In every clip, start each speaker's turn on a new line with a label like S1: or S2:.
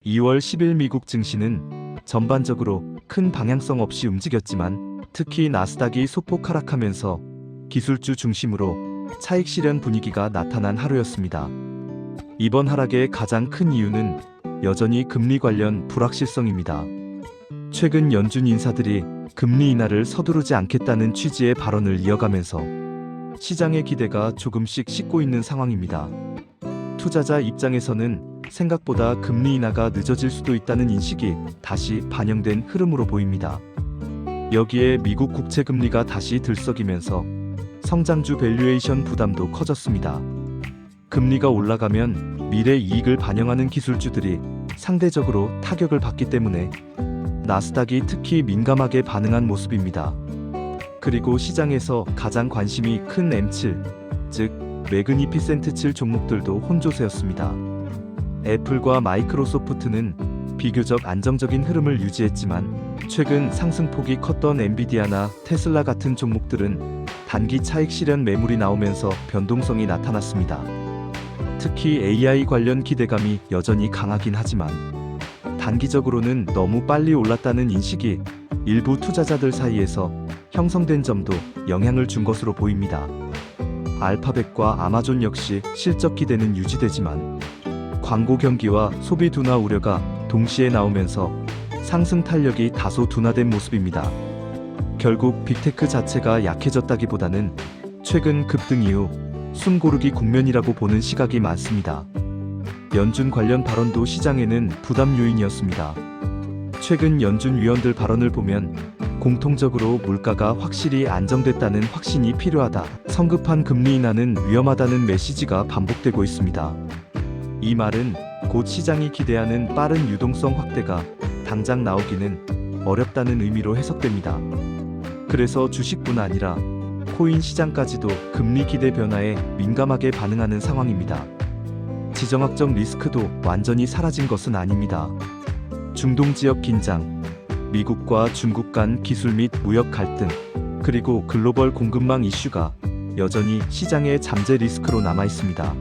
S1: 2월 10일 미국 증시는 전반적으로 큰 방향성 없이 움직였지만 특히 나스닥이 소폭 하락하면서 기술주 중심으로 차익 실현 분위기가 나타난 하루였습니다. 이번 하락의 가장 큰 이유는 여전히 금리 관련 불확실성입니다. 최근 연준 인사들이 금리 인하를 서두르지 않겠다는 취지의 발언을 이어가면서 시장의 기대가 조금씩 식고 있는 상황입니다. 투자자 입장에서는 생각보다 금리 인하가 늦어질 수도 있다는 인식이 다시 반영된 흐름으로 보입니다. 여기에 미국 국채 금리가 다시 들썩이면서 성장주 밸류에이션 부담도 커졌습니다. 금리가 올라가면 미래 이익을 반영하는 기술주들이 상대적으로 타격을 받기 때문에 나스닥이 특히 민감하게 반응한 모습입니다. 그리고 시장에서 가장 관심이 큰 M7, 즉 매그니피센트 7 종목들도 혼조세였습니다. 애플과 마이크로소프트는 비교적 안정적인 흐름을 유지했지만 최근 상승폭이 컸던 엔비디아나 테슬라 같은 종목들은 단기 차익 실현 매물이 나오면서 변동성이 나타났습니다. 특히 AI 관련 기대감이 여전히 강하긴 하지만 단기적으로는 너무 빨리 올랐다는 인식이 일부 투자자들 사이에서 형성된 점도 영향을 준 것으로 보입니다. 알파벳과 아마존 역시 실적 기대는 유지되지만 광고 경기와 소비 둔화 우려가 동시에 나오면서 상승 탄력이 다소 둔화된 모습입니다. 결국 빅테크 자체가 약해졌다기보다는 최근 급등 이후 숨고르기 국면이라고 보는 시각이 많습니다. 연준 관련 발언도 시장에는 부담 요인이었습니다. 최근 연준 위원들 발언을 보면 공통적으로 물가가 확실히 안정됐다는 확신이 필요하다, 성급한 금리 인하는 위험하다는 메시지가 반복되고 있습니다. 이 말은 곧 시장이 기대하는 빠른 유동성 확대가 당장 나오기는 어렵다는 의미로 해석됩니다. 그래서 주식뿐 아니라 코인 시장까지도 금리 기대 변화에 민감하게 반응하는 상황입니다. 지정학적 리스크도 완전히 사라진 것은 아닙니다. 중동 지역 긴장, 미국과 중국 간 기술 및 무역 갈등, 그리고 글로벌 공급망 이슈가 여전히 시장의 잠재 리스크로 남아 있습니다.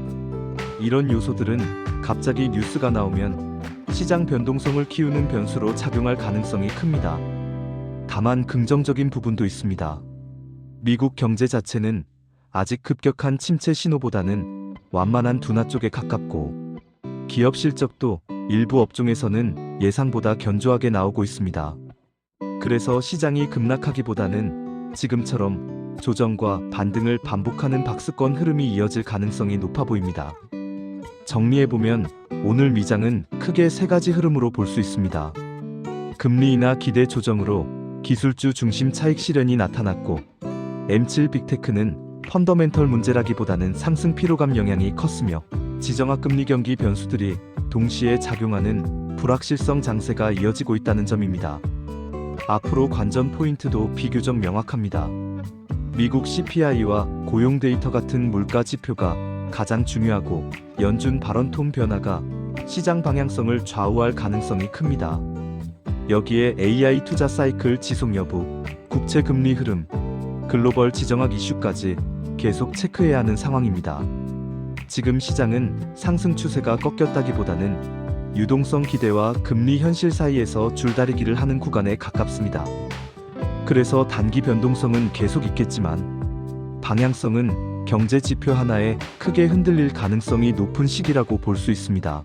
S1: 이런 요소들은 갑자기 뉴스가 나오면 시장 변동성을 키우는 변수로 작용할 가능성이 큽니다. 다만 긍정적인 부분도 있습니다. 미국 경제 자체는 아직 급격한 침체 신호보다는 완만한 둔화 쪽에 가깝고 기업 실적도 일부 업종에서는 예상보다 견조하게 나오고 있습니다. 그래서 시장이 급락하기보다는 지금처럼 조정과 반등을 반복하는 박스권 흐름이 이어질 가능성이 높아 보입니다. 정리해보면 오늘 미장은 크게 세 가지 흐름으로 볼 수 있습니다. 금리 인하 기대 조정으로 기술주 중심 차익 실현이 나타났고 M7 빅테크는 펀더멘털 문제라기보다는 상승 피로감 영향이 컸으며 지정학 금리 경기 변수들이 동시에 작용하는 불확실성 장세가 이어지고 있다는 점입니다. 앞으로 관전 포인트도 비교적 명확합니다. 미국 CPI와 고용 데이터 같은 물가 지표가 가장 중요하고 연준 발언 톤 변화가 시장 방향성을 좌우할 가능성이 큽니다. 여기에 AI 투자 사이클 지속 여부, 국채 금리 흐름, 글로벌 지정학 이슈까지 계속 체크해야 하는 상황입니다. 지금 시장은 상승 추세가 꺾였다기보다는 유동성 기대와 금리 현실 사이에서 줄다리기를 하는 구간에 가깝습니다. 그래서 단기 변동성은 계속 있겠지만 방향성은 경제 지표 하나에 크게 흔들릴 가능성이 높은 시기라고 볼 수 있습니다.